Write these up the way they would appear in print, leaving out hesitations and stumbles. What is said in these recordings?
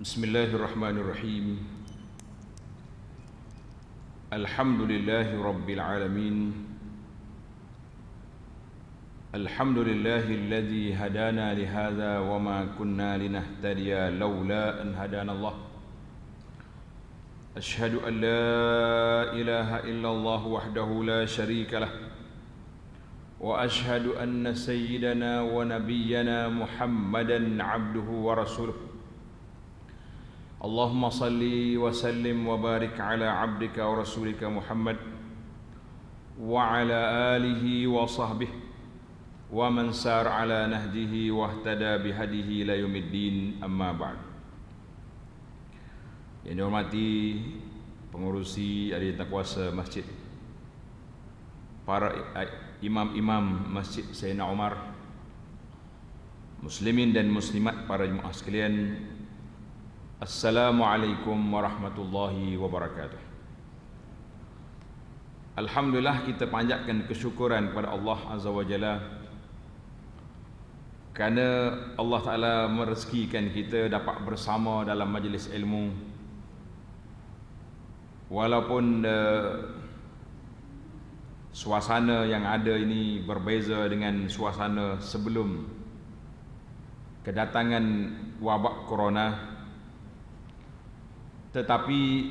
Bismillahirrahmanirrahim. Alhamdulillahi Rabbil Alamin. Alhamdulillahilladzi hadana lihadza wa ma kunna linahtadiya laula an hadana Allah. Ashhadu an la ilaha illallah wahdahu la syarika lah. Wa ashhadu anna sayyidana wa nabiyyana Muhammadan abduhu wa rasuluh. Allahumma salli wa sallim wa barik ala abdika wa rasulika Muhammad wa ala alihi wa sahbihi wa man sar ala nahjihi wa ihtada bihadihi ila yaumiddin, amma ba'd. Yang dihormati pengurusi ahli kuasa masjid, para imam-imam masjid Sayyidina Umar, muslimin dan muslimat, para jemaah sekalian, Assalamualaikum warahmatullahi wabarakatuh. Alhamdulillah, kita panjatkan kesyukuran kepada Allah Azza wa Jalla kerana Allah Ta'ala merezekikan kita dapat bersama dalam majlis ilmu. Walaupun suasana yang ada ini berbeza dengan suasana sebelum kedatangan wabak corona, tetapi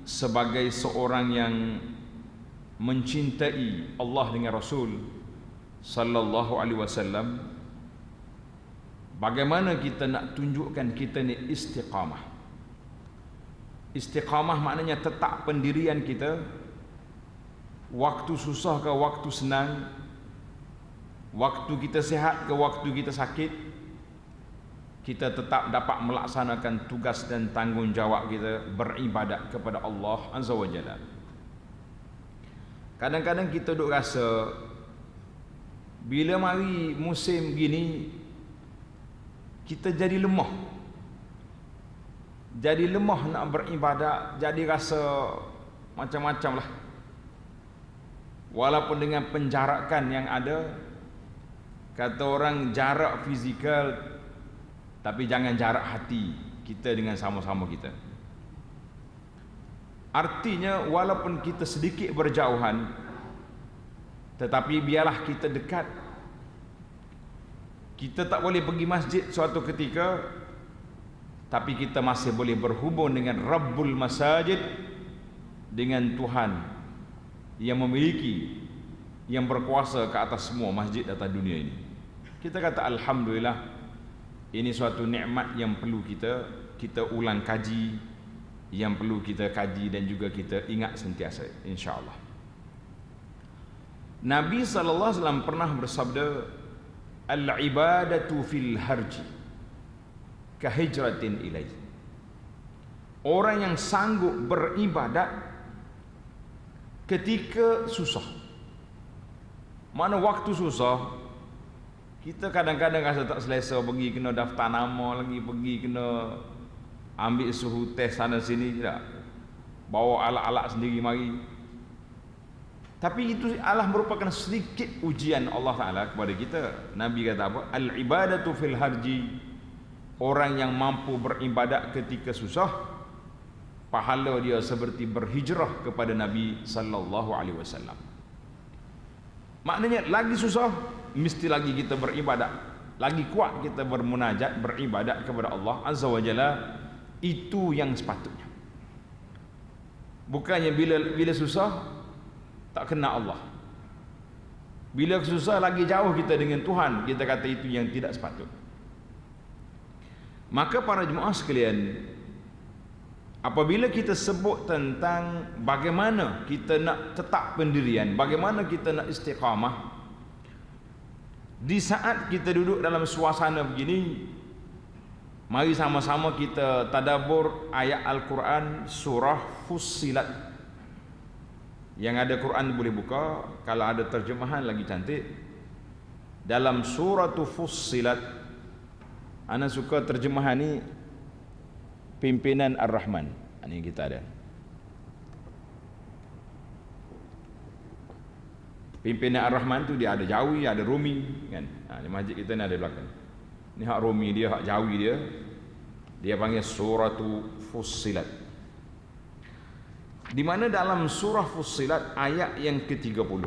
sebagai seorang yang mencintai Allah dengan Rasul sallallahu alaihi wasallam, bagaimana kita nak tunjukkan kita ni istiqamah. Istiqamah maknanya tetap pendirian kita, waktu susah ke waktu senang, waktu kita sihat ke waktu kita sakit, kita tetap dapat melaksanakan tugas dan tanggungjawab kita beribadat kepada Allah Azza wa Jalla. Kadang-kadang kita duk rasa bila mari musim gini kita jadi lemah. Jadi lemah nak beribadat, jadi rasa macam-macam lah. Walaupun dengan penjarakan yang ada, kata orang jarak fizikal, tapi jangan jarak hati kita dengan sama-sama kita. Artinya walaupun kita sedikit berjauhan, tetapi biarlah kita dekat. Kita tak boleh pergi masjid suatu ketika, tapi kita masih boleh berhubung dengan Rabbul Masajid, dengan Tuhan yang memiliki, yang berkuasa ke atas semua masjid atas dunia ini. Kita kata Alhamdulillah, ini suatu nikmat yang perlu kita ulang kaji, yang perlu kita kaji dan juga kita ingat sentiasa, insya-Allah. Nabi sallallahu alaihi wasallam pernah bersabda, al-ibadatu fil harji ka hijratin ilaihi. Orang yang sanggup beribadat ketika susah. Mana waktu susah, kita kadang-kadang rasa tak selesa, pergi kena daftar nama lagi, pergi kena ambil suhu test sana sini, tidak bawa alat-alat sendiri mari. Tapi itu adalah merupakan sedikit ujian Allah Ta'ala kepada kita. Nabi kata apa? Al-ibadatu fil harji. Orang yang mampu beribadat ketika susah, pahala dia seperti berhijrah kepada Nabi sallallahu alaihi wasallam. Maknanya lagi susah, mesti lagi kita beribadat, lagi kuat kita bermunajat, beribadat kepada Allah Azza wa Jalla. Itu yang sepatutnya. Bukannya bila susah tak kena Allah, bila susah lagi jauh kita dengan Tuhan, kita kata itu yang tidak sepatutnya. Maka para jemaah sekalian, apabila kita sebut tentang bagaimana kita nak tetap pendirian, bagaimana kita nak istiqamah, di saat kita duduk dalam suasana begini, mari sama-sama kita tadabbur ayat Al-Quran surah Fussilat. Yang ada Quran boleh buka, kalau ada terjemahan lagi cantik. Dalam surah Fussilat, ana suka terjemahan ni, Pimpinan Ar-Rahman. Ini kita ada Pimpinan Ar-Rahman tu dia ada Jawi, ada Rumi kan. Di masjid kita ni ada belakang. Ni hak Rumi dia, hak Jawi dia. Dia panggil suratu Fussilat. Di mana dalam surah Fussilat ayat yang ke-30.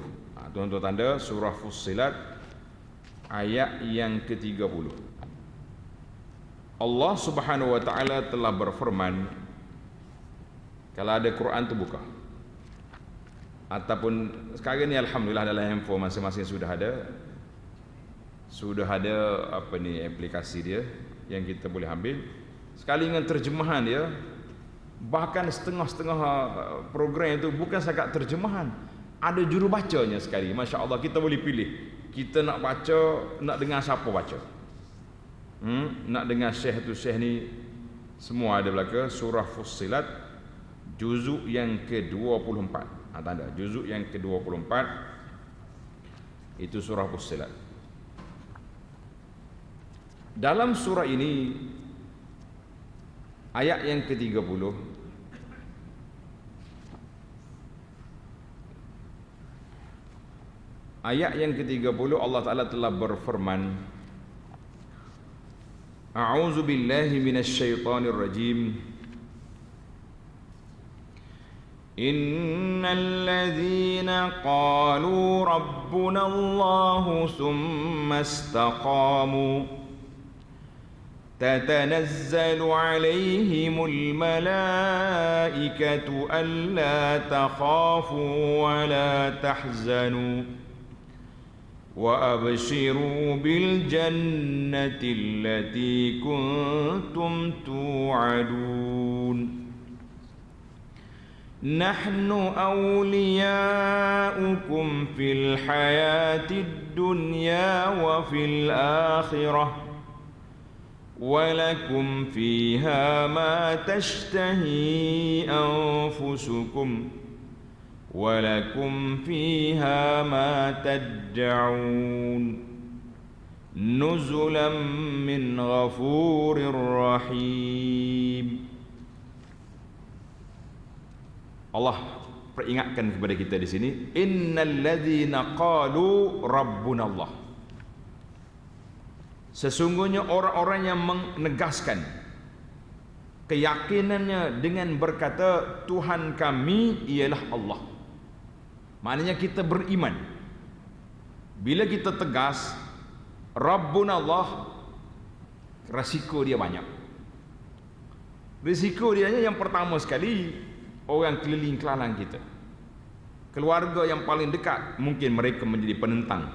Tuan-tuan tanda surah Fussilat ayat yang ke-30. Allah Subhanahu wa taala telah berfirman, kalau ada Quran tu buka. Ataupun sekarang ni alhamdulillah dalam handphone masing-masing sudah ada apa ni aplikasi dia yang kita boleh ambil. Sekali dengan terjemahan dia, bahkan setengah-setengah program itu bukan setakat terjemahan, ada juru bacanya sekali. Masya-Allah, kita boleh pilih. Kita nak baca, nak dengar siapa baca. Nak dengar syekh tu syekh ni, semua ada belaka. Surah Fussilat juzuk yang ke-24. Tanda juzuk yang ke-24 itu surah Fussilat. Dalam surah ini ayat yang ke-30 Allah Ta'ala telah berfirman, A'udzu billahi minasyaitonir rajim. Innal ladzina qalu rabbuna Allahu tsumma istaqamu تتنزل عليهم الملائكة ألا تخافوا ولا تحزنوا وأبشروا بالجنة التي كنتم توعدون نحن أولياؤكم في الحياة الدنيا وفي الآخرة ولكم فيها ما تشتهي أنفسكم ولكم فيها ما تدعون نزلا من غفور رحيم. Allah peringatkan kepada kita di sini, innal ladzina qalu rabbuna Allah. Sesungguhnya orang-orang yang menegaskan keyakinannya dengan berkata Tuhan kami ialah Allah. Maknanya kita beriman. Bila kita tegas Rabbuna Allah, risiko dia banyak. Risiko dia yang pertama sekali, orang keliling kelalang kita, keluarga yang paling dekat, mungkin mereka menjadi penentang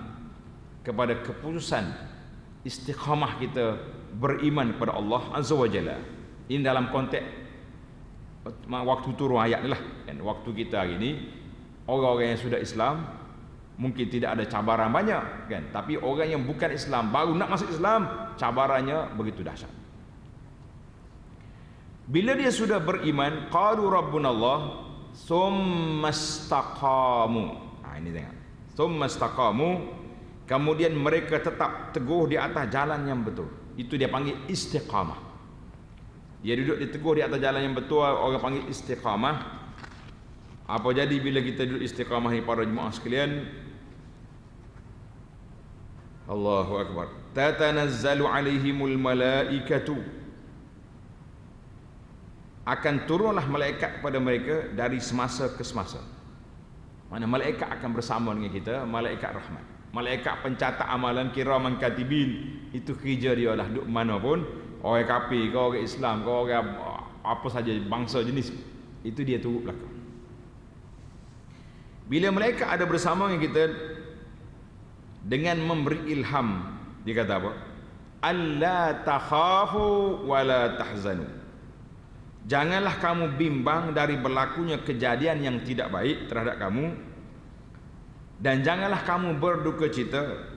kepada keputusan istiqamah kita beriman kepada Allah Azza wa Jalla. Ini dalam konteks waktu turun ayat ni lah kan. Waktu kita hari ni, orang-orang yang sudah Islam mungkin tidak ada cabaran banyak kan, tapi orang yang bukan Islam, baru nak masuk Islam, cabarannya begitu dahsyat. Bila dia sudah beriman, qalu rabbuna Allah summa istaqamu. Ini tengok, summa istaqamu, kemudian mereka tetap teguh di atas jalan yang betul. Itu dia panggil istiqamah. Dia duduk teguh di atas jalan yang betul, orang panggil istiqamah. Apa jadi bila kita duduk istiqamah ni para jemaah sekalian? Allahu Akbar. Tatanazzalu alaihimul malaikatu. Akan turunlah malaikat kepada mereka dari semasa ke semasa. Mana malaikat akan bersama dengan kita, malaikat rahmat. Malaikat pencatat amalan kiraman katibin, itu kerja dia lah duduk mana pun, orang kafir ke orang Islam ke orang apa saja bangsa jenis, itu dia turut belakang. Bila malaikat ada bersama dengan kita dengan memberi ilham, dia kata apa? Alla takhafu wa la tahzanu. Janganlah kamu bimbang dari berlakunya kejadian yang tidak baik terhadap kamu, dan janganlah kamu berduka cita,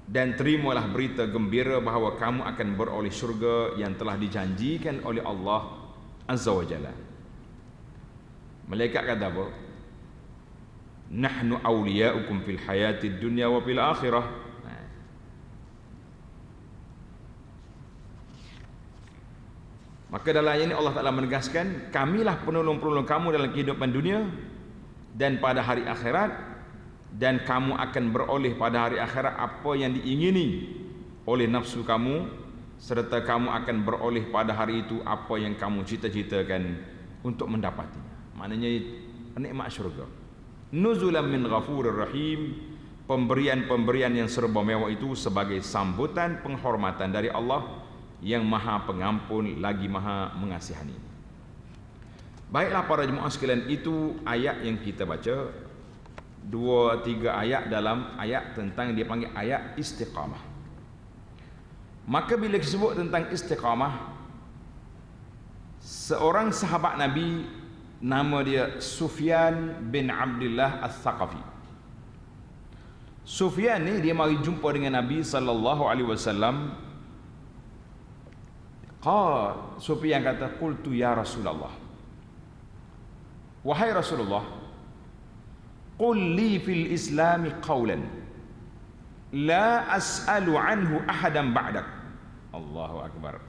dan terimalah berita gembira bahawa kamu akan beroleh syurga yang telah dijanjikan oleh Allah Azza wa Jalla. Malaikat kata apa? Nahnu awliya'ukum fil hayatid dunya wa fil akhirah. Maka dalam ayat ini Allah Ta'ala menegaskan, kamilah penolong-penolong kamu dalam kehidupan dunia dan pada hari akhirat, dan kamu akan beroleh pada hari akhirat apa yang diingini oleh nafsu kamu serta kamu akan beroleh pada hari itu apa yang kamu cita-citakan untuk mendapatinya. Maknanya nikmat syurga. Nuzulan min ghafurir rahim, pemberian-pemberian yang serba mewah itu sebagai sambutan penghormatan dari Allah yang Maha Pengampun lagi Maha Mengasihani. Baiklah para jemaah sekalian, itu ayat yang kita baca, 2-3 ayat dalam ayat tentang dia panggil ayat istiqamah. Maka bila disebut tentang istiqamah, seorang sahabat Nabi nama dia Sufyan bin Abdullah Al-Thaqafi. Sufyan ni dia mari jumpa dengan Nabi sallallahu alaihi wasallam. Sufyan kata, qultu ya Rasulullah, wahai Rasulullah, qul li fil islami qawlan la as'alu anhu ahadan ba'dak. Allahu akbar.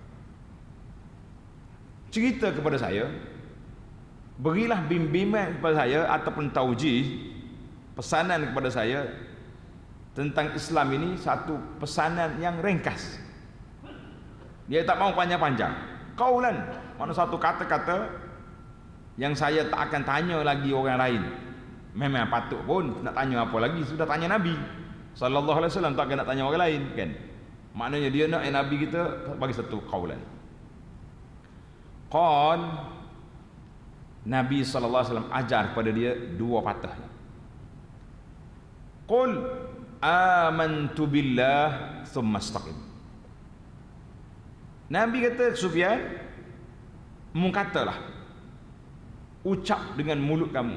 Cerita kepada saya, berilah bimbingan kepada saya ataupun taujih, pesanan kepada saya tentang Islam ini, satu pesanan yang ringkas. Dia tak mau panjang-panjang. Qaulan, mana satu kata-kata yang saya tak akan tanya lagi orang lain. Memang patut pun nak tanya apa lagi, sudah tanya Nabi sallallahu alaihi wasallam, tak akan nak tanya orang lain kan. Maknanya dia nak Nabi kita bagi satu qaulan. Qal, Nabi sallallahu alaihi wasallam ajar kepada dia dua patah. Qul amantu billah thumma istaqim. Nabi kata, Sufyan, katalah, ucap dengan mulut kamu,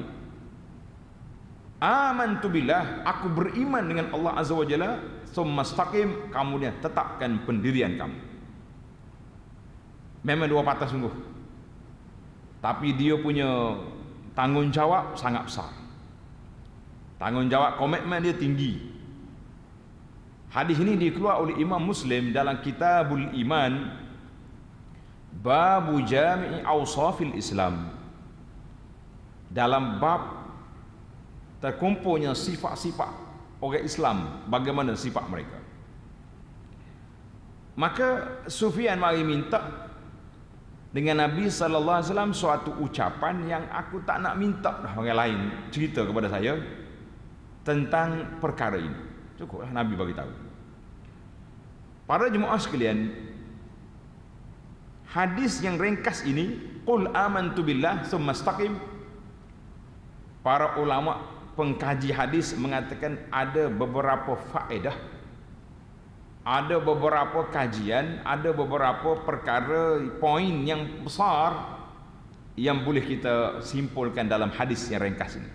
amantu billah, aku beriman dengan Allah Azza wa Jalla, thumma istaqim, kemudian tetapkan pendirian kamu. Memang dua patah sungguh, tapi dia punya tanggungjawab sangat besar. Tanggungjawab, komitmen dia tinggi. Hadis ini dikeluar oleh Imam Muslim dalam Kitabul Iman, Babu Jami'i Awsafil Islam, dalam bab terkumpulnya sifat-sifat orang Islam, bagaimana sifat mereka. Maka Sufyan mari minta dengan Nabi sallallahu alaihi wasallam suatu ucapan yang aku tak nak minta dah orang lain cerita kepada saya tentang perkara ini. Cukuplah Nabi bagi tahu. Para jemaah sekalian, hadis yang ringkas ini, qul amantu billah tsumma istaqim, para ulama pengkaji hadis mengatakan ada beberapa faedah, ada beberapa kajian, ada beberapa perkara, poin yang besar yang boleh kita simpulkan dalam hadis yang ringkas ini.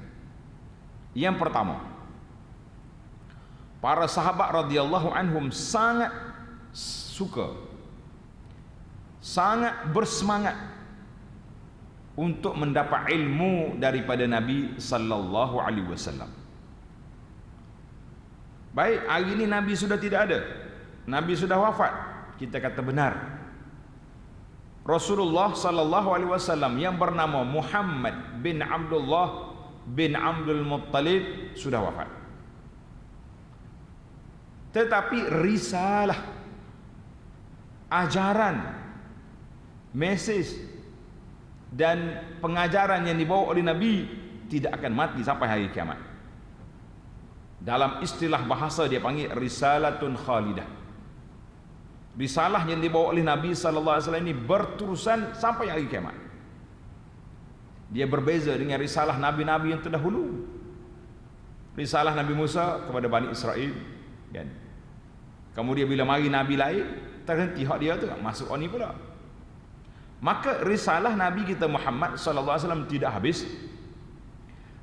Yang pertama, para sahabat radhiyallahu anhum sangat suka, sangat bersemangat untuk mendapat ilmu daripada Nabi sallallahu alaihi wasallam. Baik, hari ini Nabi sudah tidak ada, Nabi sudah wafat, kita kata benar. Rasulullah sallallahu alaihi wasallam yang bernama Muhammad bin Abdullah bin Abdul Muttalib sudah wafat. Tetapi risalah, ajaran, mesej dan pengajaran yang dibawa oleh Nabi tidak akan mati sampai hari kiamat. Dalam istilah bahasa dia panggil risalatun khalidah. Risalah yang dibawa oleh Nabi sallallahu alaihi wasallam ini berterusan sampai hari kiamat. Dia berbeza dengan risalah nabi-nabi yang terdahulu. Risalah Nabi Musa kepada Bani Israel, kan? Kemudian bila mari nabi lain, terhenti hak dia tu, masuk oni pula. Maka risalah Nabi kita Muhammad sallallahu alaihi wasallam tidak habis.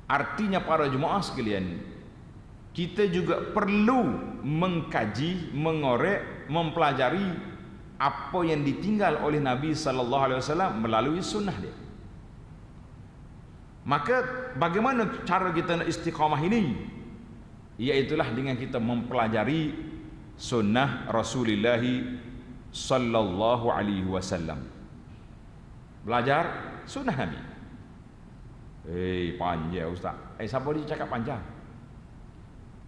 Artinya para jemaah sekalian, kita juga perlu mengkaji, mengorek, mempelajari apa yang ditinggal oleh Nabi sallallahu alaihi wasallam melalui sunnah dia. Maka bagaimana cara kita nak istiqamah ini? Iaitulah dengan kita mempelajari sunnah Rasulullah sallallahu alaihi wasallam. Belajar sunnah Nabi. Panjang ustaz. Siapa dia cakap panjang?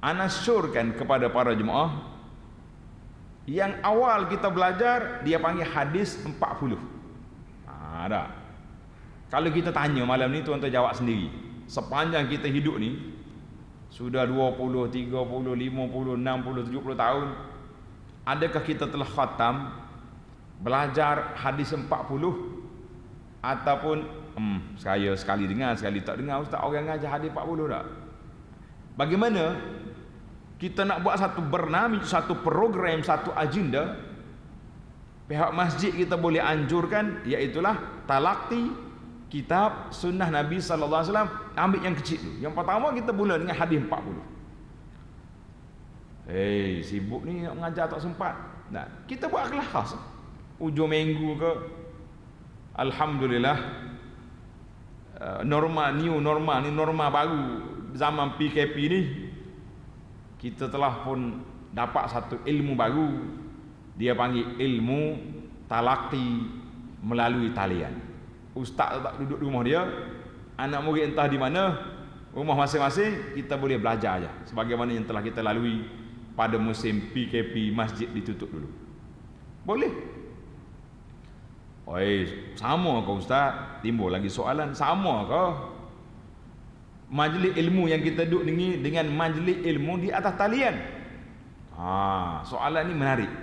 Ana syurkan kepada para jemaah, Yang awal kita belajar dia panggil hadis 40. Ada. Kalau kita tanya malam ni tuan-tuan jawab sendiri. Sepanjang kita hidup ni sudah 20, 30, 50, 60, 70 tahun, adakah kita telah khatam belajar hadis 40 ataupun saya sekali dengar sekali tak dengar ustaz orang ngajar hadis 40 tak? Bagaimana kita nak buat satu barnamij, satu program, satu agenda, pihak masjid kita boleh anjurkan, iaitulah talaqi kitab sunnah Nabi sallallahu alaihi wasallam. Ambil yang kecil tu. Yang pertama kita mula dengan hadis 40. Sibuk ni nak mengajar tak sempat. Nah, kita buat kelas khas. Hujung minggu ke, alhamdulillah, new normal ni, normal baru zaman PKP ni, kita telah pun dapat satu ilmu baru. Dia panggil ilmu talaqi melalui talian. Ustaz tak duduk di rumah dia, anak murid entah di mana, rumah masing-masing, kita boleh belajar aja. Sebagaimana yang telah kita lalui pada musim PKP, masjid ditutup dulu. Boleh. Sama ke ustaz? Timbul lagi soalan, sama ke majlis ilmu yang kita duduk ni dengan majlis ilmu di atas talian? Soalan ni menarik.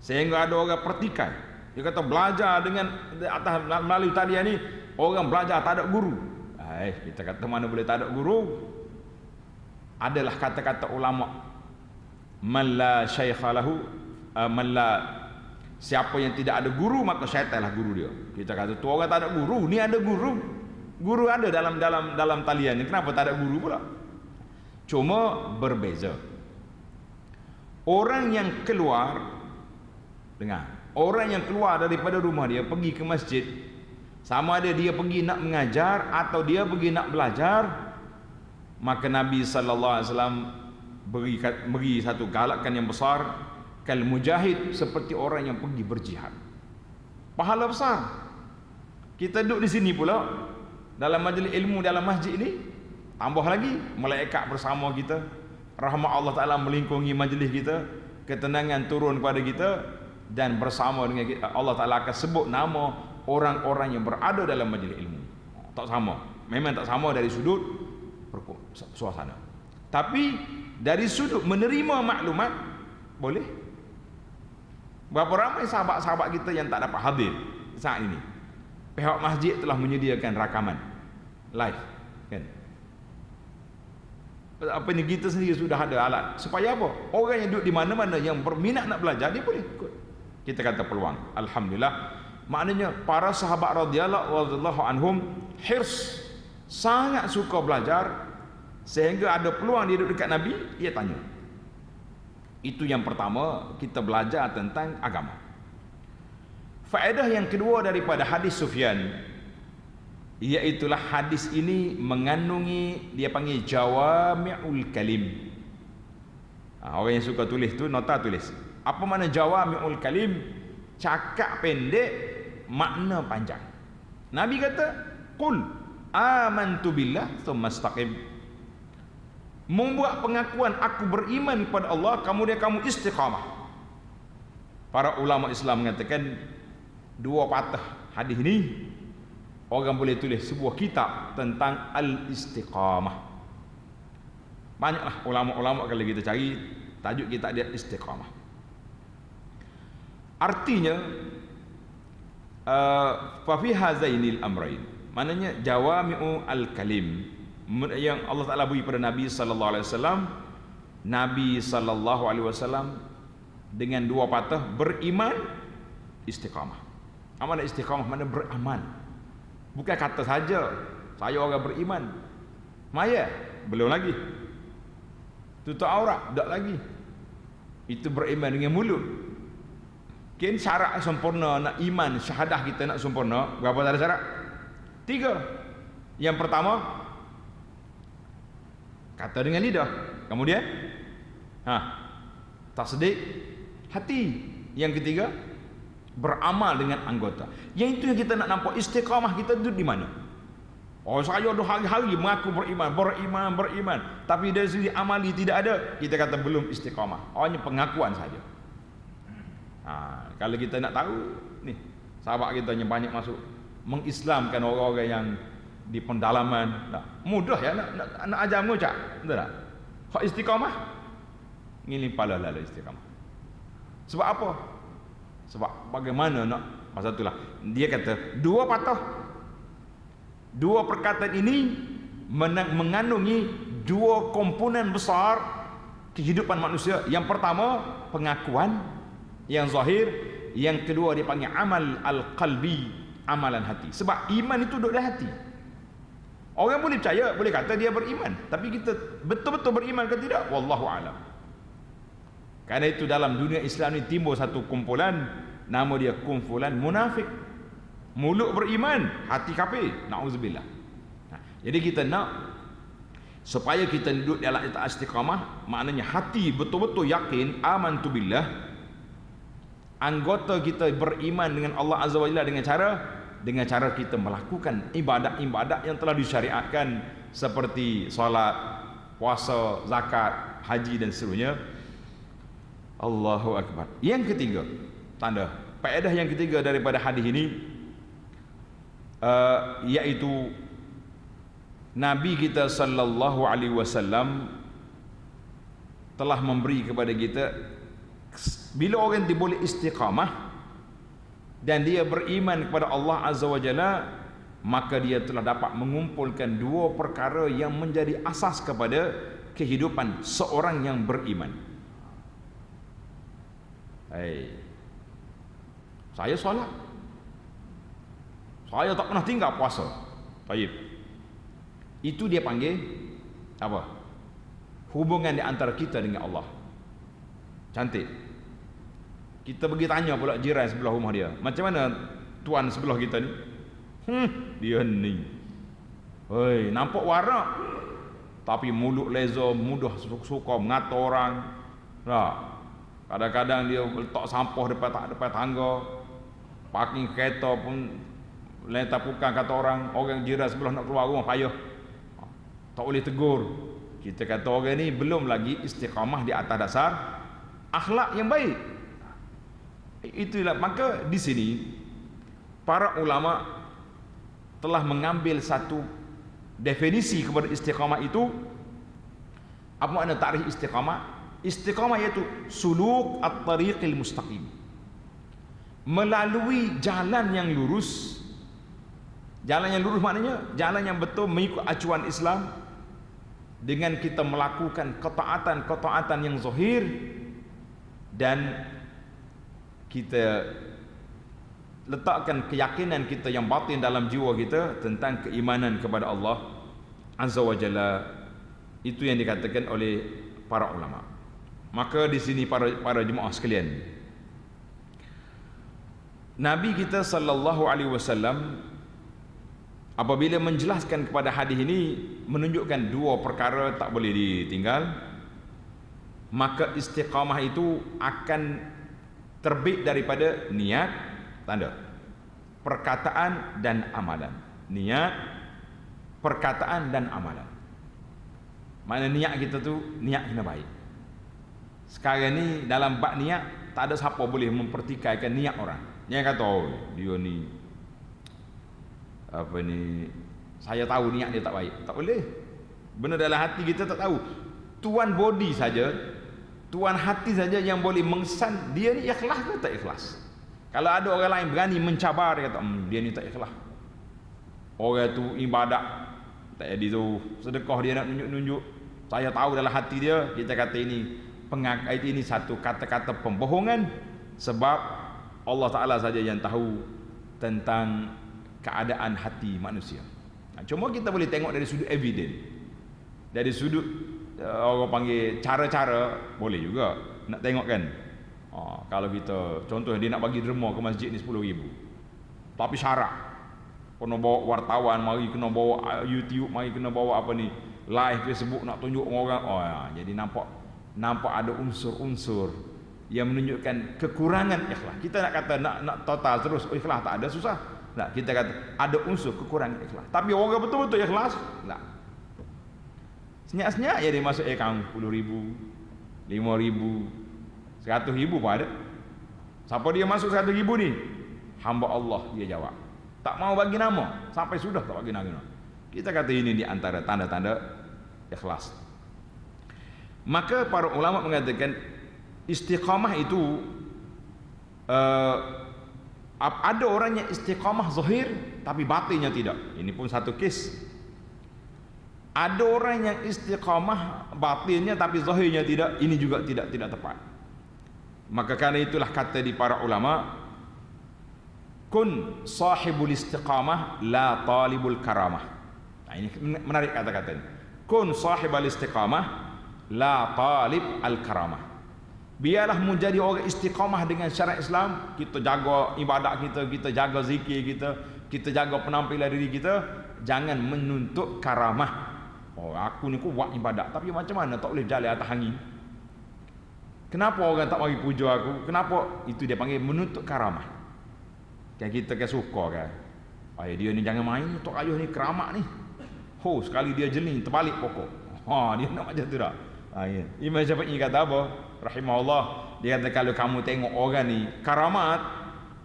Sehingga ada orang pertikai. Dia kata belajar dengan atas melalui talian ni, orang belajar tak ada guru. Kita kata mana boleh tak ada guru? Adalah kata-kata ulama, man la syaikha lahu, siapa yang tidak ada guru maka syaitanlah guru dia. Kita kata tu orang tak ada guru, ni ada guru. Guru ada dalam talian ni, kenapa tak ada guru pula? Cuma berbeza. Orang yang keluar, dengar, orang yang keluar daripada rumah dia pergi ke masjid, sama ada dia pergi nak mengajar atau dia pergi nak belajar, maka Nabi sallallahu alaihi wasallam beri satu galakan yang besar, kal mujahid, seperti orang yang pergi berjihad. Pahala besar. Kita duduk di sini pula dalam majlis ilmu dalam masjid ini, tambah lagi malaikat bersama kita, rahmat Allah Taala melingkungi majlis kita, ketenangan turun kepada kita, dan bersama dengan kita, Allah Taala akan sebut nama orang-orang yang berada dalam majlis ilmu. Tak sama, memang tak sama dari sudut suasana, tapi dari sudut menerima maklumat boleh. Berapa ramai sahabat-sahabat kita yang tak dapat hadir saat ini, pihak masjid telah menyediakan rakaman live, kan? Apa ni, kita sendiri sudah ada alat supaya apa? Orang yang duduk di mana-mana yang berminat nak belajar, dia boleh ikut. Kita kata peluang. Alhamdulillah. Maknanya para sahabat radhiyallahu anhum hirs, sangat suka belajar, sehingga ada peluang dia duduk dekat Nabi, dia tanya. Itu yang pertama, kita belajar tentang agama. Faedah yang kedua daripada hadis Sufyan, iaitulah hadis ini mengandungi, dia panggil jawami'ul kalim. Orang yang suka tulis tu, nota tulis. Apa makna jawami'ul kalim? Cakap pendek, makna panjang. Nabi kata, qul amantu billah tsumma istaqim. Membuat pengakuan aku beriman kepada Allah, kemudian kamu istiqamah. Para ulama Islam mengatakan dua patah hadis ini orang boleh tulis sebuah kitab tentang al-istiqamah. Banyaklah ulama-ulama kalau kita cari tajuk kitab dia istiqamah. Artinya fa fi hazainil amrain, maknanya jawami'u al-kalim yang Allah Taala beri pada Nabi sallallahu alaihi wasallam. Nabi sallallahu alaihi wasallam dengan dua patah, beriman, istiqamah. Apa makna istiqamah? Makna beramal. Bukan kata saja saya orang beriman, maya belum lagi, tutup aurat tak lagi, itu beriman dengan mulut. Kan syarat sempurna nak iman, syahadah kita nak sempurna, berapa ada syarat? 3. Yang pertama, kata dengan lidah, kemudian tasdik hati. Yang ketiga, beramal dengan anggota. Yang itu yang kita nak nampak istiqamah kita duduk di mana. Saya dah hari-hari mengaku beriman, tapi dari segi amali tidak ada, kita kata belum istiqamah. Hanya pengakuan saja. Kalau kita nak tahu ni, sahabat kita yang banyak masuk mengislamkan orang-orang yang di pendalaman, mudah ya nak ajar mengucap, betul tak? Hak istiqamah ngili pala lalu istiqamah. Sebab apa? Sebab bagaimana nak, masa itulah dia kata dua perkataan ini mengandungi dua komponen besar kehidupan manusia. Yang pertama pengakuan yang zahir, yang kedua dipanggil amal al-qalbi, amalan hati. Sebab iman itu duduk dalam hati. Orang boleh percaya, boleh kata dia beriman, tapi kita betul-betul beriman ke tidak? Wallahu a'lam. Karena itu dalam dunia Islam ni timbul satu kumpulan, nama dia kumpulan munafik. Mulut beriman, hati kafir. Nauzubillah. Jadi kita nak supaya kita duduk dalam istiqamah, maknanya hati betul-betul yakin amantu billah. Anggota kita beriman dengan Allah Azza wa Jalla dengan cara kita melakukan ibadat-ibadat yang telah disyariatkan seperti solat, puasa, zakat, haji dan seterusnya. Allahu akbar. Yang ketiga, tanda faedah yang ketiga daripada hadis ini iaitu Nabi kita sallallahu alaihi wasallam telah memberi kepada kita, bila orang dia boleh istiqamah dan dia beriman kepada Allah Azza wa Jalla, maka dia telah dapat mengumpulkan dua perkara yang menjadi asas kepada kehidupan seorang yang beriman. Saya solat, saya tak pernah tinggal puasa. Baik, itu dia panggil apa? Hubungan di antara kita dengan Allah. Cantik. Kita pergi tanya pula jiran sebelah rumah dia, macam mana tuan sebelah kita ni? Dia ni, nampak warak, tapi mulut leza, mudah suka mengata orang. Kadang-kadang dia letak sampah depan tangga, parking kereta pun letak pukan, kata orang jiran sebelah nak keluar rumah payah, tak boleh tegur. Kita kata orang ni belum lagi istiqamah di atas dasar akhlak yang baik. Itulah maka di sini para ulama telah mengambil satu definisi kepada istiqamah itu. Apa makna takrif istiqamah? Istiqamah iaitu suluk at-tariqil mustaqim, melalui jalan yang lurus. Jalan yang lurus maknanya jalan yang betul mengikut acuan Islam, dengan kita melakukan ketaatan yang zahir dan kita letakkan keyakinan kita yang batin dalam jiwa kita tentang keimanan kepada Allah Azza wa Jalla. Itu yang dikatakan oleh para ulama. Maka di sini para jemaah sekalian, Nabi kita sallallahu alaihi wasallam apabila menjelaskan kepada hadis ini menunjukkan dua perkara tak boleh ditinggal. Maka istiqamah itu akan terbit daripada niat, tanda perkataan dan amalan. Niat, perkataan dan amalan. Mana niat kita tu niat kena baik. Sekarang ni dalam bab niat tak ada siapa boleh mempertikaikan niat orang. Yang kata dia ni apa ni, saya tahu niat dia tak baik. Tak boleh. Benar dalam hati kita tak tahu. Tuan body saja, tuan hati saja yang boleh mengesan dia ni ikhlas ke tak ikhlas. Kalau ada orang lain berani mencabar, dia kata dia ni tak ikhlas. Orang tu ibadat tak jadi tu, sedekah dia nak nunjuk-nunjuk. Saya tahu dalam hati dia, kita kata ini satu kata-kata pembohongan, sebab Allah Ta'ala saja yang tahu tentang keadaan hati manusia. Cuma kita boleh tengok dari sudut evidence, dari sudut orang panggil cara-cara, boleh juga nak tengok kan. Kalau kita contoh dia nak bagi derma ke masjid ni 10,000, tapi syarat kena bawa wartawan, mari kena bawa YouTube, mari kena bawa apa ni, live Facebook nak tunjuk orang. Jadi nampak ada unsur-unsur yang menunjukkan kekurangan ikhlas. Kita nak kata nak total terus ikhlas tak ada, susah. Nah, kita kata ada unsur kekurangan ikhlas. Tapi orang betul-betul ikhlas, tak. Senyap-senyap ya dia masuk akaun 10,000, 5,000, 100,000 pun ada. Siapa dia masuk 100,000 ni? Hamba Allah, dia jawab. Tak mau bagi nama, sampai sudah tak bagi nama. Kita kata ini di antara tanda-tanda ikhlas. Maka para ulama mengatakan istiqamah itu ada orang yang istiqamah zahir tapi batinnya tidak. Ini pun satu kes. Ada orang yang istiqamah batinnya tapi zahirnya tidak. Ini juga tidak tepat. Maka karena itulah kata di para ulama, kun sahibul istiqamah la talibul karamah. Nah, ini menarik kata-kata ini. Kun sahibul istiqamah la talib al karamah. Biarlah menjadi orang istiqamah dengan syariat Islam. Kita jaga ibadat kita, kita jaga zikir kita jaga penampilan diri kita. Jangan menuntut karamah. Oh, aku ni kuat ibadat, tapi macam mana tak boleh berjalan atas angin? Kenapa orang tak mari puja aku? Kenapa? Itu dia panggil menuntut karamah. Kan kita kan suka kan. Dia ni jangan main, Tok Ayuh ni keramat ni. Sekali dia jeling terbalik pokok. Dia nak macam tu dah. Imam Syafi'i kata apa? Rahimahullah, dia kata kalau kamu tengok orang ni karamat,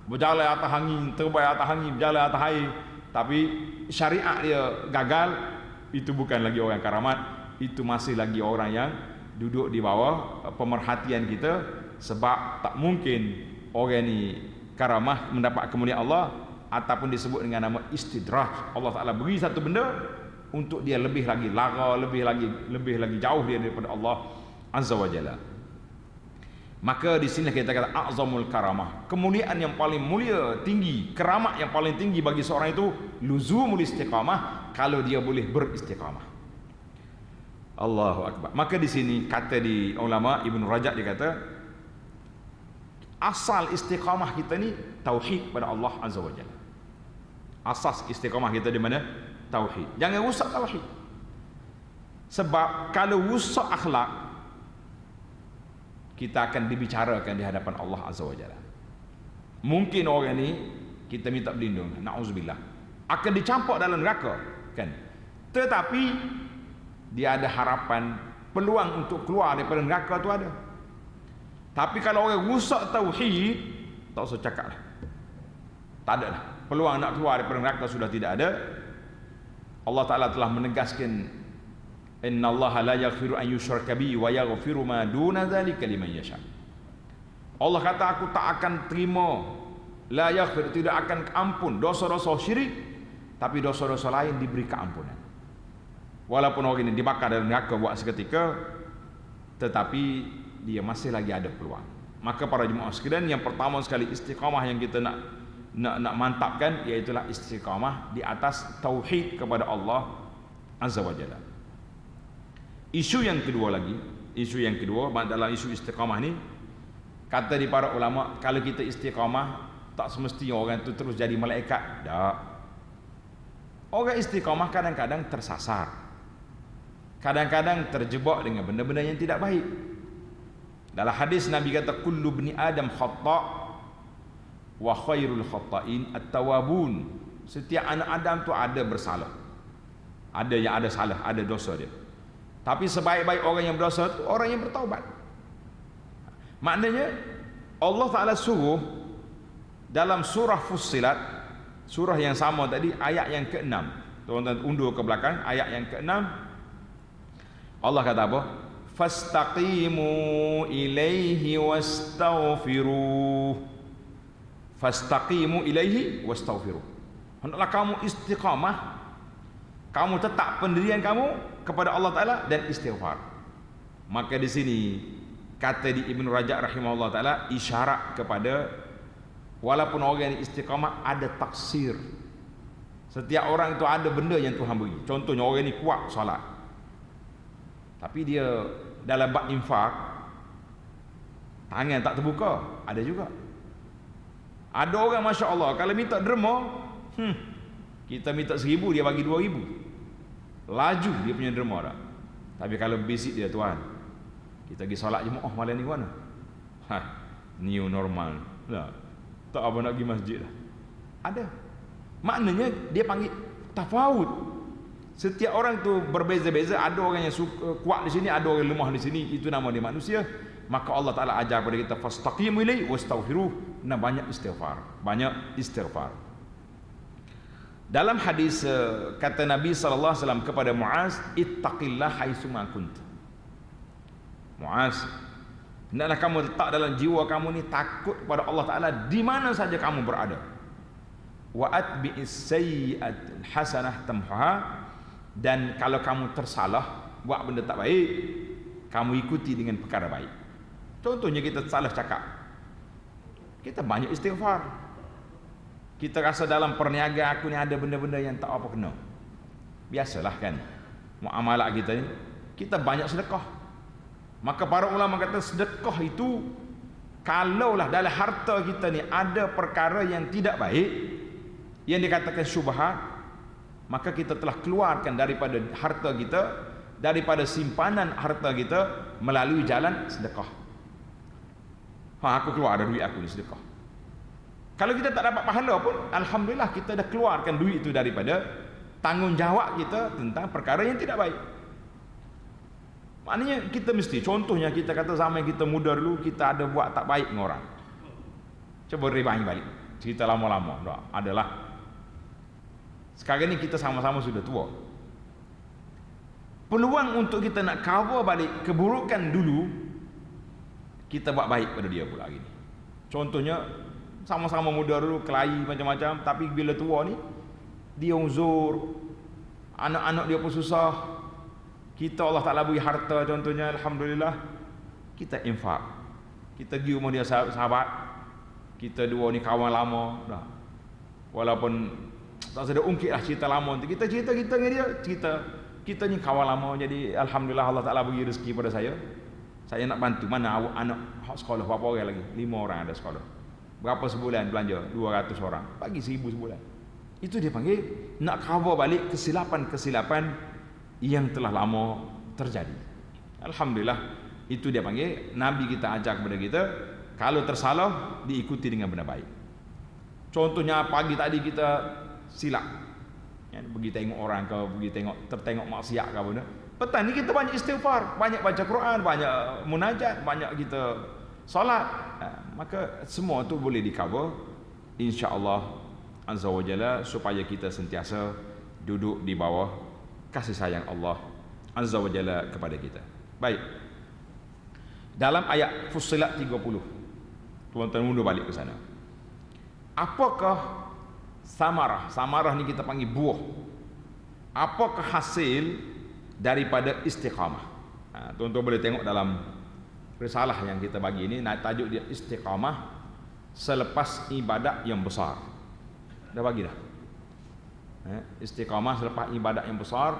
berjalan atas angin, terbang atas angin, berjalan atas air, tapi syariat dia gagal, itu bukan lagi orang karamat, itu masih lagi orang yang duduk di bawah pemerhatian kita. Sebab tak mungkin orang ni karamah mendapat kemuliaan Allah ataupun disebut dengan nama istidraj. Allah Ta'ala beri satu benda untuk dia lebih lagi lara, lebih lagi jauh dia daripada Allah Azza wa Jalla. Maka di sini kita kata a'zamul karamah, kemuliaan yang paling mulia, tinggi, keramat yang paling tinggi bagi seorang itu luzumul istiqamah, kalau dia boleh beristiqamah. Allahu akbar. Maka di sini kata di ulama Ibnu Rajab, dia kata asal istiqamah kita ni tauhid pada Allah Azza wa Jalla. Asas istiqamah kita di mana? Tauhid. Jangan rusak tauhid. Sebab kalau rusak akhlak, kita akan dibicarakan di hadapan Allah Azza wa Jalla. Mungkin orang ni kita minta berlindung, na'udzubillah, akan dicampak dalam neraka kan. Tetapi dia ada harapan, peluang untuk keluar daripada neraka tu ada. Tapi kalau orang rusak tauhid, tak usah cakap lah. Tak ada lah. Peluang nak keluar daripada neraka sudah tidak ada. Allah Ta'ala telah menegaskan, innallaha la yaghfiru an yushraka bihi wa yaghfiru ma duna dzalika liman yasha. Allah kata, aku tak akan terima, la yaghfir, tidak akan ampun dosa-dosa syirik, tapi dosa-dosa lain diberi keampunan. Walaupun orang ini dibakar dalam neraka buat seketika, tetapi dia masih lagi ada peluang. Maka para jemaah sekalian, yang pertama sekali istiqamah yang kita nak mantapkan, iaitulah istiqamah di atas tauhid kepada Allah Azza wa Jalla. Isu yang kedua dalam isu istiqamah ni, kata di para ulama, kalau kita istiqamah, tak semestinya orang tu terus jadi malaikat. Tak. Orang istiqamah kadang-kadang tersasar, kadang-kadang terjebak dengan benda-benda yang tidak baik. Dalam hadis Nabi kata, kullu bni adam khata' wa khairul khata'in at-tawabun. Setiap anak Adam tu ada bersalah, ada yang ada salah, ada dosa dia. Tapi sebaik-baik orang yang berdosa itu orang yang bertaubat. Maknanya Allah Ta'ala suruh dalam surah Fussilat, surah yang sama tadi, ayat yang ke-6. Tuan-tuan undur ke belakang, ayat yang ke-6. Allah kata apa? Fastaqimu ilaihi wastaghfiruh. Fastaqimu ilaihi wastaghfiruh. Hendaklah kamu istiqamah, kamu tetap pendirian kamu kepada Allah Ta'ala dan istighfar. Maka di sini kata di Ibnu Rajab rahimahullah Ta'ala, isyarat kepada walaupun orang yang istiqamah ada taksir. Setiap orang itu ada benda yang Tuhan beri. Contohnya orang ini kuat solat, tapi dia dalam bab infak tangan tak terbuka, ada juga. Ada orang Masya Allah, kalau minta derma, kita minta 1,000, dia bagi 2,000. Laju dia punya derma dah. Tapi kalau basic dia, tuan, kita pergi solat jemaah malam ni mana? New normal lah. Tak apa nak pergi masjid dah. Ada. Maknanya dia panggil tafawud. Setiap orang tu berbeza-beza. Ada orang yang kuat di sini, ada orang lemah di sini. Itu nama dia manusia. Maka Allah Ta'ala ajar kepada kita, fastaqimu ilaihi wastaghfiruh, nah banyak istighfar, banyak istighfar. Dalam hadis kata Nabi sallallahu alaihi wasallam kepada Muaz, ittaqillah haitsu ma kunt. Muaz, hendaklah kamu letak dalam jiwa kamu ni takut kepada Allah Ta'ala di mana saja kamu berada. Wa atbi'is sayyi'atil hasanah tamhuha, dan kalau kamu tersalah buat benda tak baik, kamu ikuti dengan perkara baik. Contohnya kita salah cakap, kita banyak istighfar. Kita rasa dalam perniagaan aku ni ada benda-benda yang tak apa kena, biasalah kan muamalah kita ni, kita banyak sedekah. Maka para ulama kata sedekah itu, kalaulah dalam harta kita ni ada perkara yang tidak baik, yang dikatakan syubhat, maka kita telah keluarkan daripada harta kita, daripada simpanan harta kita melalui jalan sedekah. Aku keluar ada duit aku ni sedekah. Kalau kita tak dapat pahala pun, alhamdulillah kita dah keluarkan duit itu daripada tanggungjawab kita tentang perkara yang tidak baik. Maknanya kita mesti, contohnya kita kata zaman kita muda dulu, kita ada buat tak baik dengan orang. Cuba rewind balik cerita lama-lama, tak adalah. Sekarang ni kita sama-sama sudah tua. Peluang untuk kita nak cover balik keburukan dulu, kita buat baik pada dia pula hari ni. Contohnya sama-sama muda dulu, kelahi macam-macam, tapi bila tua ni dia uzur, anak-anak dia pun susah. Kita Allah Ta'ala beri harta, contohnya alhamdulillah, kita infak, kita pergi rumah dia sahabat, kita dua ni kawan lama dah. Walaupun tak sedar ungkit lah cerita lama tu, kita cerita kita dengan dia, cerita kita ni kawan lama. Jadi alhamdulillah Allah Ta'ala beri rezeki pada saya nak bantu. Mana awak anak sekolah berapa orang lagi? 5 orang ada sekolah. Berapa sebulan belanja? 200 orang. Bagi 1000 sebulan. Itu dia panggil nak cover balik kesilapan-kesilapan yang telah lama terjadi. Alhamdulillah, itu dia panggil Nabi kita ajar kepada kita, kalau tersalah diikuti dengan benda baik. Contohnya pagi tadi kita silap, pergi tengok orang ke, pergi tertengok maksiat ke benda. Petang ni kita banyak istighfar, banyak baca Quran, banyak munajat, banyak kita solat, maka semua tu boleh di-cover insya-Allah azza wa jalla, supaya kita sentiasa duduk di bawah kasih sayang Allah azza wa jalla kepada kita. Baik. Dalam ayat Fussilat 30, tuan-tuan mundur balik ke sana. Apakah samarah? Samarah ni kita panggil buah. Apakah hasil daripada istiqamah? Tuan-tuan boleh tengok dalam risalah yang kita bagi ini, tajuk dia istiqamah selepas ibadat yang besar. Dah bagi dah. Istiqamah selepas ibadat yang besar,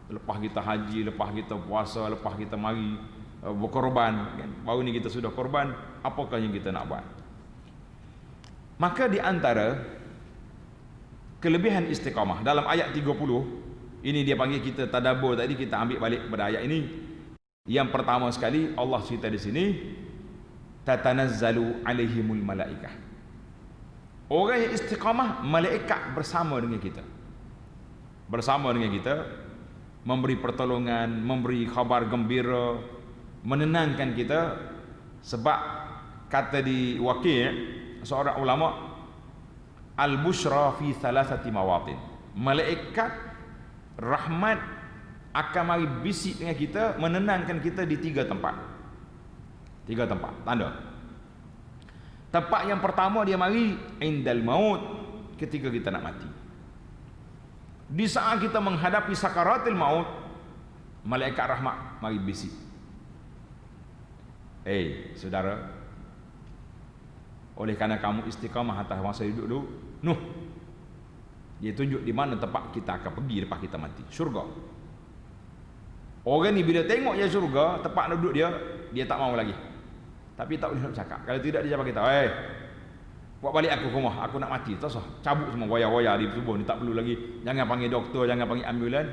lepas kita haji, lepas kita puasa, lepas kita mari berkorban, kan? Baru ni kita sudah korban, apakah yang kita nak buat? Maka di antara kelebihan istiqamah dalam ayat 30 ini, dia panggil kita tadabbur tadi, kita ambil balik pada ayat ini. Yang pertama sekali Allah cerita di sini, tatanazzalu alaihimul malaikah. Orang yang istiqamah, malaikat bersama dengan kita. Bersama dengan kita, memberi pertolongan, memberi khabar gembira, menenangkan kita. Sebab kata di Waqi', seorang ulama, al-bushra fi thalathati mawatin. Malaikat rahmat akan mari bisik dengan kita, menenangkan kita di 3 tempat. 3 tempat, tanda. Tempat yang pertama dia mari indal maut, ketika kita nak mati. Di saat kita menghadapi sakaratul maut, malaikat rahmat mari bisik. Saudara, oleh kerana kamu istiqamah atas masa hidup dulu, dia tunjuk di mana tempat kita akan pergi lepas kita mati. Syurga. Orang ni bila tengok je syurga, tempat duduk dia, dia tak mau lagi. Tapi tak boleh nak cakap. Kalau tidak dia cakap kita, buat balik aku ke rumah, aku nak mati. Tak usah, cabut semua wayar-wayar di tubuh ni, tak perlu lagi. Jangan panggil doktor, jangan panggil ambulan.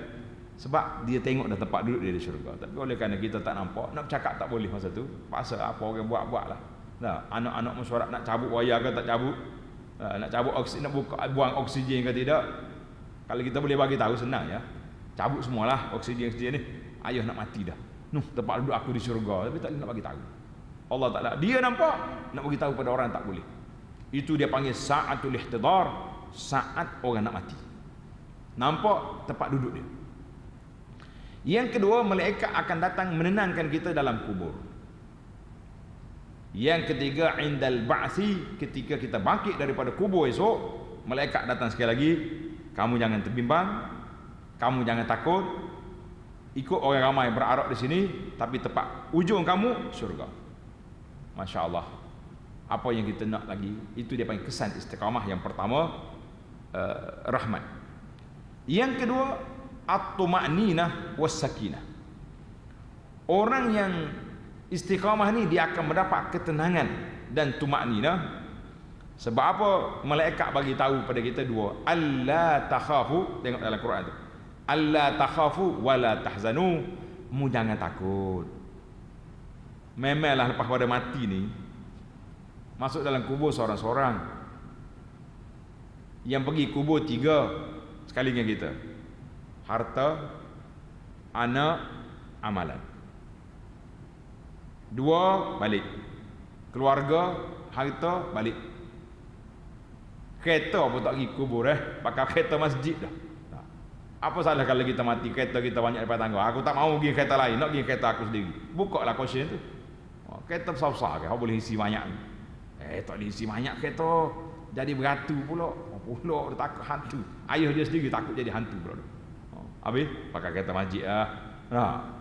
Sebab dia tengok dah tempat duduk dia di syurga. Tapi oleh kerana kita tak nampak, nak cakap tak boleh masa tu. Paksa apa orang buat lah. Nah, anak-anak mesyuarat nak cabut wayar ke tak cabut. Nak cabut oksigen, nak buang oksigen ke tidak. Kalau kita boleh bagi tahu, senang ya. Cabut semualah oksigen ni. Ayah nak mati dah. Tempat duduk aku di syurga, tapi tak nak bagi tahu. Allah Ta'ala, dia nampak, nak beritahu pada orang tak boleh. Itu dia panggil sa'atul ihtidar, saat orang nak mati. Nampak tempat duduk dia. Yang kedua, malaikat akan datang menenangkan kita dalam kubur. Yang ketiga, indal ba'si, ketika kita bangkit daripada kubur esok, malaikat datang sekali lagi, kamu jangan terbimbang, kamu jangan takut, ikut orang ramai berarak di sini, tapi tepat ujung kamu syurga. Masya Allah. Apa yang kita nak lagi? Itu dia panggil kesan istiqamah. Yang pertama, rahmat. Yang kedua, at-tuma'ninah was-sakinah. Orang yang istiqamah ni dia akan mendapat ketenangan dan tuma'ninah. Sebab apa? Malaikat bagi tahu pada kita dua, alla takhafu, tengok dalam Quran tu, alla takhafu wala tahzanu, mu jangan takut. Memanglah lepas pada mati ni masuk dalam kubur seorang-seorang. Yang pergi kubur 3 sekali dengan kita: harta, anak, amalan. 2 balik, keluarga, harta, balik. Kereta pun tak pergi kubur, pakai kereta masjid dah. Apa salah kalau kita mati kereta kita banyak daripada tangga? Aku tak mau pergi kereta lain, nak pergi kereta aku sendiri. Buka lah caution tu. Kereta besar-besar ke, kau boleh isi banyak. Tak boleh isi banyak kereta, jadi beratu pula. Pula dia takut hantu. Ayah dia sendiri takut jadi hantu pula. Habis pakai kereta masjid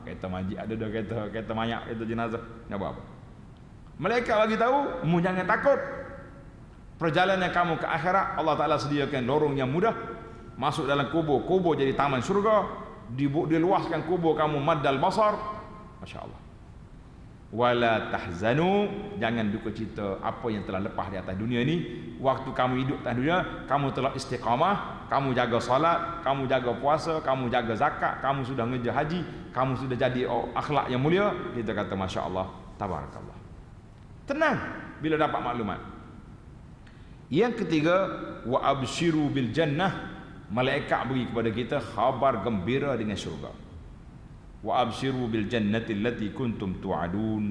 kereta masjid ada dah, kereta mayat, kereta jenazah. Nak buat apa? Malaikat bagi tahu, mu jangan takut. Perjalanan kamu ke akhirat, Allah Ta'ala sediakan lorong yang mudah. Masuk dalam kubur, kubur jadi taman syurga. Diluaskan kubur kamu maddal basar. Masya Allah. Wala tahzanu, jangan duka cita apa yang telah lepas di atas dunia ni. Waktu kamu hidup atas dunia, kamu telah istiqamah, kamu jaga salat, kamu jaga puasa, kamu jaga zakat, kamu sudah ngejar haji, kamu sudah jadi akhlak yang mulia. Kita kata Masya Allah, tabarakallah. Tenang bila dapat maklumat. Yang ketiga, wa abshiru bil jannah, malaikat beri kepada kita khabar gembira dengan syurga. Wa abshiru bil jannati allati kuntum tu'adun.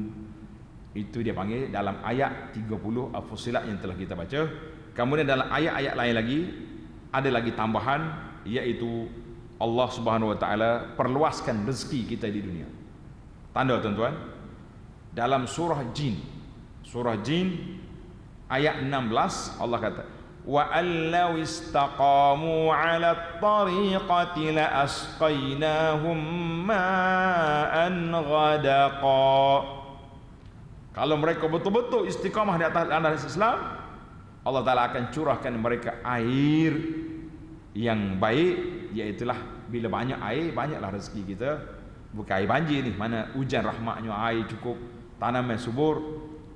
Itu dia panggil dalam ayat 30 Al-Fussilat yang telah kita baca. Kemudian dalam ayat-ayat lain lagi ada lagi tambahan, iaitu Allah Subhanahu wa taala perluaskan rezeki kita di dunia. Tanda tuan-tuan, dalam surah Jin, ayat 16 Allah kata, wa allau istaqamu 'ala at-tariqati la asqainahum ma'an ghadaqa. Kalau mereka betul-betul istiqamah di atas landasan Islam, Allah Ta'ala akan curahkan mereka air yang baik. Iaitulah bila banyak air, banyaklah rezeki kita. Bukan air banjir ni, mana hujan rahmatnya, air cukup, tanaman subur.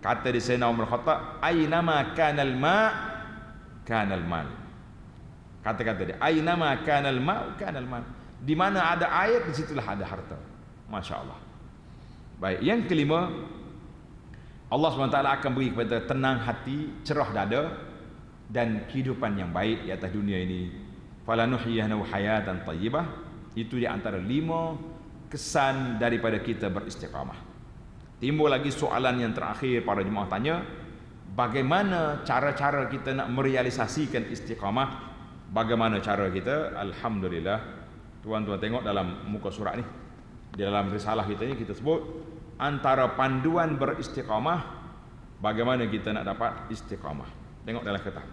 Kata di Sayyidina Umar Khattab, aynama kanal ma' kanal mal. Kata-kata dia, aynama kanal ma' kanal mal. Di mana ada air, di situlah ada harta. Masya Allah. Baik, yang kelima, Allah SWT akan beri kepada tenang hati, cerah dada, dan kehidupan yang baik di atas dunia ini. Falanuhyiyannahu hayatan tayyibah. Itu di antara 5 kesan daripada kita beristiqamah. Timbul lagi soalan yang terakhir, para jemaah tanya, bagaimana cara-cara kita nak merealisasikan istiqamah? Bagaimana cara kita? Alhamdulillah, tuan-tuan tengok dalam muka surat ni, di dalam risalah kita ni kita sebut antara panduan beristiqamah, bagaimana kita nak dapat istiqamah. Tengok dalam kertas.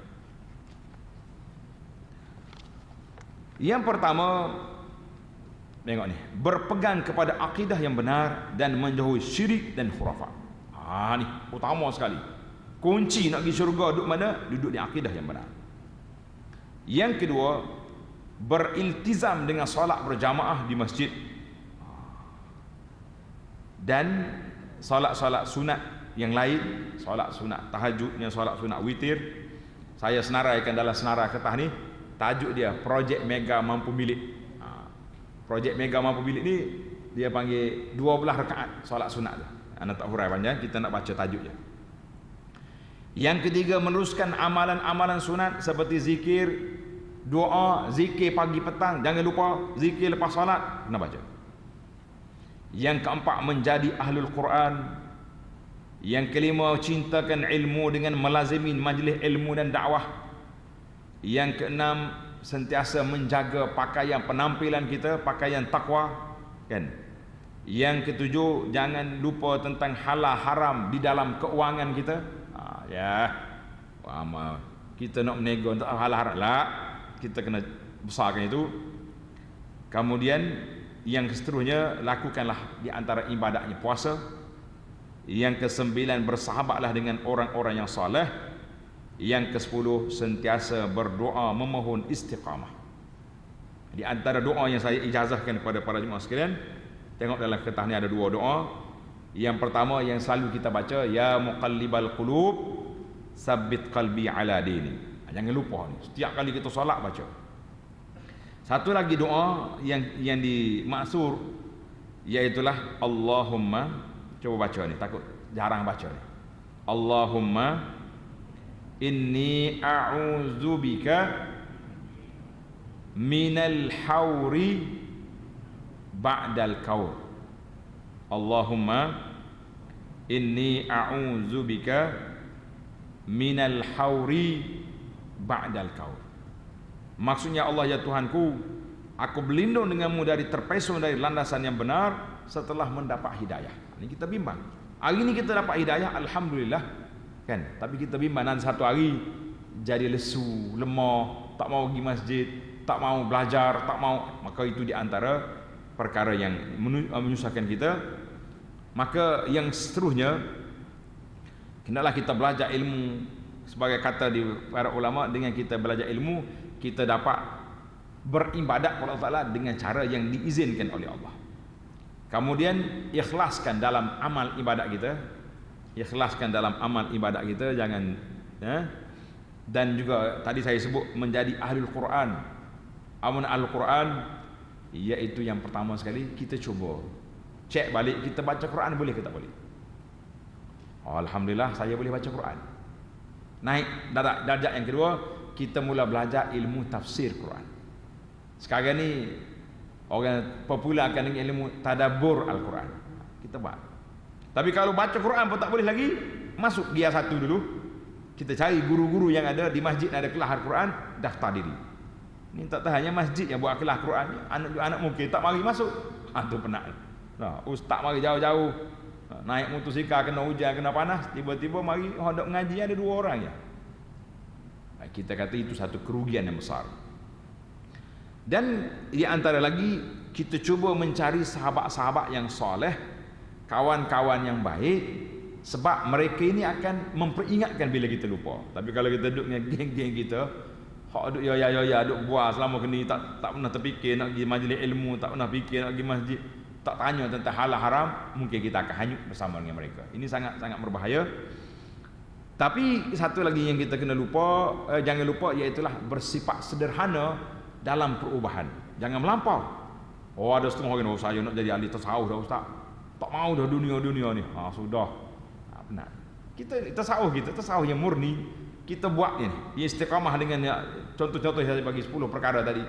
Yang pertama, tengok ni, berpegang kepada akidah yang benar dan menjauhi syirik dan khurafat. Ni utama sekali. Kunci nak pergi syurga duduk mana? Duduk di akidah yang benar. Yang kedua, beriltizam dengan solat berjamaah di masjid dan solat-solat sunat yang lain, solat sunat tahajudnya, solat sunat witir. Saya senaraikan dalam senarai kertas ni, tajuk dia Projek Mega Mampu Milik. Projek Mega Mampu Milik ni dia panggil 12 rakaat solat sunat tu. Anda tak hurai panjang, kita nak baca tajuk je. Yang ketiga, meneruskan amalan-amalan sunat seperti zikir, doa, zikir pagi petang, jangan lupa zikir lepas solat, kena baca. Yang keempat, menjadi ahlul Quran. Yang kelima, cintakan ilmu dengan melazimin majlis ilmu dan dakwah. Yang keenam, sentiasa menjaga pakaian penampilan kita, pakaian takwa, kan? Yang ketujuh, jangan lupa tentang halal haram di dalam keuangan kita. Kita nak menego untuk halal haram lah, kita kena besarkan itu. Kemudian yang seterusnya, lakukanlah di antara ibadahnya puasa. Yang kesembilan, bersahabatlah dengan orang-orang yang soleh. Yang kesepuluh, sentiasa berdoa memohon istiqamah. Di antara doa yang saya ijazahkan kepada para jemaah sekalian, tengok dalam kertas ni ada dua doa. Yang pertama yang selalu kita baca, ya muqallibal qulub sabbit qalbi ala dini. Jangan lupa ni, setiap kali kita solat baca. Satu lagi doa yang dimaksur, iaitulah Allahumma, coba baca ni, takut jarang baca ni. Allahumma inni a'udzubika minal hauri ba'dal kaur. Allahumma inni a'udzubika minal hauri ba'dal kaur. Maksudnya, Allah ya Tuhanku, aku berlindung denganmu dari terpesong dari landasan yang benar setelah mendapat hidayah. Ini kita bimbang. Hari ini kita dapat hidayah, alhamdulillah, kan? Tapi kita bimbang nanti satu hari jadi lesu, lemah, tak mau pergi masjid, tak mau belajar, tak mau, maka itu di antara perkara yang menyusahkan kita. Maka yang seterusnya, hendaklah kita belajar ilmu. Sebagai kata di para ulama, dengan kita belajar ilmu, kita dapat beribadat kepada Allah Ta'ala dengan cara yang diizinkan oleh Allah. Kemudian ikhlaskan dalam amal ibadat kita. Ikhlaskan dalam amal ibadat kita, jangan dan juga tadi saya sebut menjadi ahlul Quran. Amun Al-Quran, iaitu yang pertama sekali kita cuba cek balik, kita baca Quran boleh ke tak boleh. Alhamdulillah saya boleh baca Quran. Naik darjah yang kedua, kita mula belajar ilmu tafsir Quran. Sekarang ni orang popularkan dengan ilmu tadabbur Al-Quran. Kita buat. Tapi kalau baca Quran pun tak boleh lagi, masuk dia satu dulu. Kita cari guru-guru yang ada di masjid, ada kelas Al-Quran, daftar diri. Ni tak tahu hanya masjid yang buat kelas Quran, anak mungkin tak mari masuk. Tu penat. Nah, ustaz mari jauh-jauh, naik motosikal kena hujan, kena panas, tiba-tiba mari hendak mengaji ada dua orang je. Kita kata itu satu kerugian yang besar. Dan di antara lagi, kita cuba mencari sahabat-sahabat yang soleh, kawan-kawan yang baik, sebab mereka ini akan memperingatkan bila kita lupa. Tapi kalau kita duduk dengan geng-geng kita, hak duduk ya duduk buah selama kini, tak pernah terfikir nak pergi majlis ilmu, tak pernah fikir nak pergi masjid, tak tanya tentang halal haram, mungkin kita akan hanyut bersama dengan mereka. Ini sangat-sangat berbahaya. Tapi satu lagi yang kita kena lupa, jangan lupa, iaitulah bersifat sederhana dalam perubahan. Jangan melampau. Oh, ada setengah orang, saya nak jadi ahli tasawuf dah ustaz, tak mau dah dunia-dunia ni. Sudah. Benar. Kita tasawuf yang murni, kita buat ni, dia istiqamah dengan contoh-contoh saya bagi 10 perkara tadi.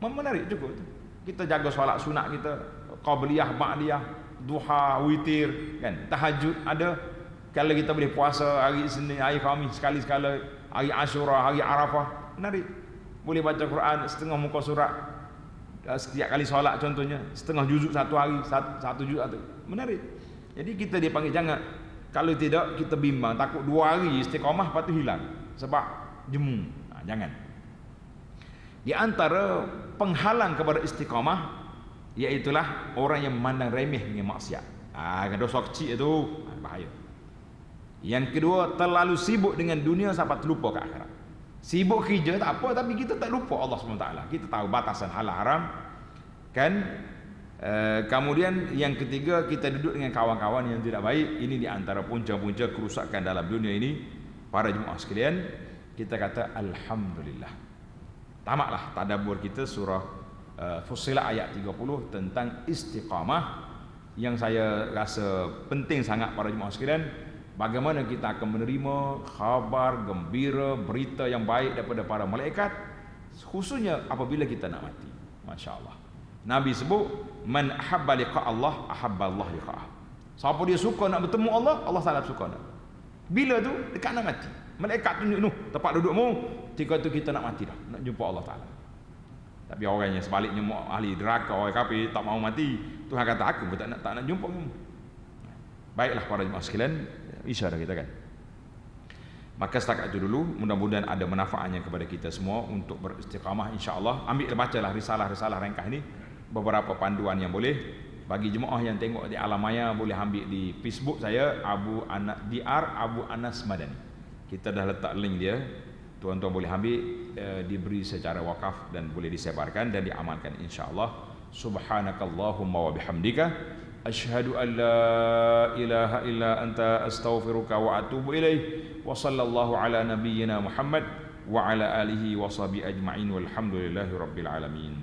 Menarik cukup. Kita jaga solat sunat kita, qabliyah, ba'diyah, duha, witir, kan? Tahajud ada. Kalau kita boleh puasa hari Isnin, hari Khamis sekali-sekala, hari Ashura, hari Arafah, menarik. Boleh baca Quran setengah muka surat setiap kali solat contohnya, setengah juzuk satu hari, satu juzuk satu. Menarik. Jadi kita dipanggil jangan. Kalau tidak kita bimbang, takut 2 hari istiqamah lepas tu hilang sebab jemu. Jangan. Di antara penghalang kepada istiqamah, iaitulah orang yang memandang remeh dengan maksiat. Dosa kecil itu bahaya. Yang kedua, terlalu sibuk dengan dunia sampai terlupa ke akhirat. Sibuk kerja tak apa, tapi kita tak lupa Allah SWT. Kita tahu batasan halal haram, kan? Kemudian yang ketiga, kita duduk dengan kawan-kawan yang tidak baik. Ini di antara punca-punca kerusakan dalam dunia ini. Para jemaah sekalian, kita kata alhamdulillah. Tamatlah tadabbur kita surah Fussilat ayat 30 tentang istiqamah, yang saya rasa penting sangat para jemaah sekalian. Bagaimana kita akan menerima khabar gembira, berita yang baik daripada para malaikat, khususnya apabila kita nak mati. Masya Allah. Nabi sebut, man ahabba liqa Allah, ahabba Allah liqa'ah. Siapa dia suka nak bertemu Allah, Allah Taala suka nak. Bila tu dekat nak mati, malaikat tunjuk noh tempat dudukmu, ketika tu kita nak mati dah, nak jumpa Allah Taala. Tapi orang yang sebaliknya ahli neraka, orang kafir tak mau mati, Tuhan kata aku pun tak nak jumpa kamu. Baiklah para jemaah sekalian, isyarat kita kan. Maka setakat itu dulu, mudah-mudahan ada manfaatnya kepada kita semua untuk beristiqamah insya-Allah. Ambil bacalah risalah-risalah ringkas ini, beberapa panduan yang boleh. Bagi jemaah yang tengok di alam maya boleh ambil di Facebook saya Abu Anas Madani. Kita dah letak link dia. Tuan-tuan boleh ambil, diberi secara wakaf dan boleh disebarkan dan diamalkan insya-Allah. Subhanakallahumma wa bihamdika asyhadu an la ilaha illa anta astaghfiruka wa atubu ilaih. Wa sallallahu ala nabiyyina Muhammad wa ala alihi wa sahbihi ajma'in walhamdulillahi rabbil alamin.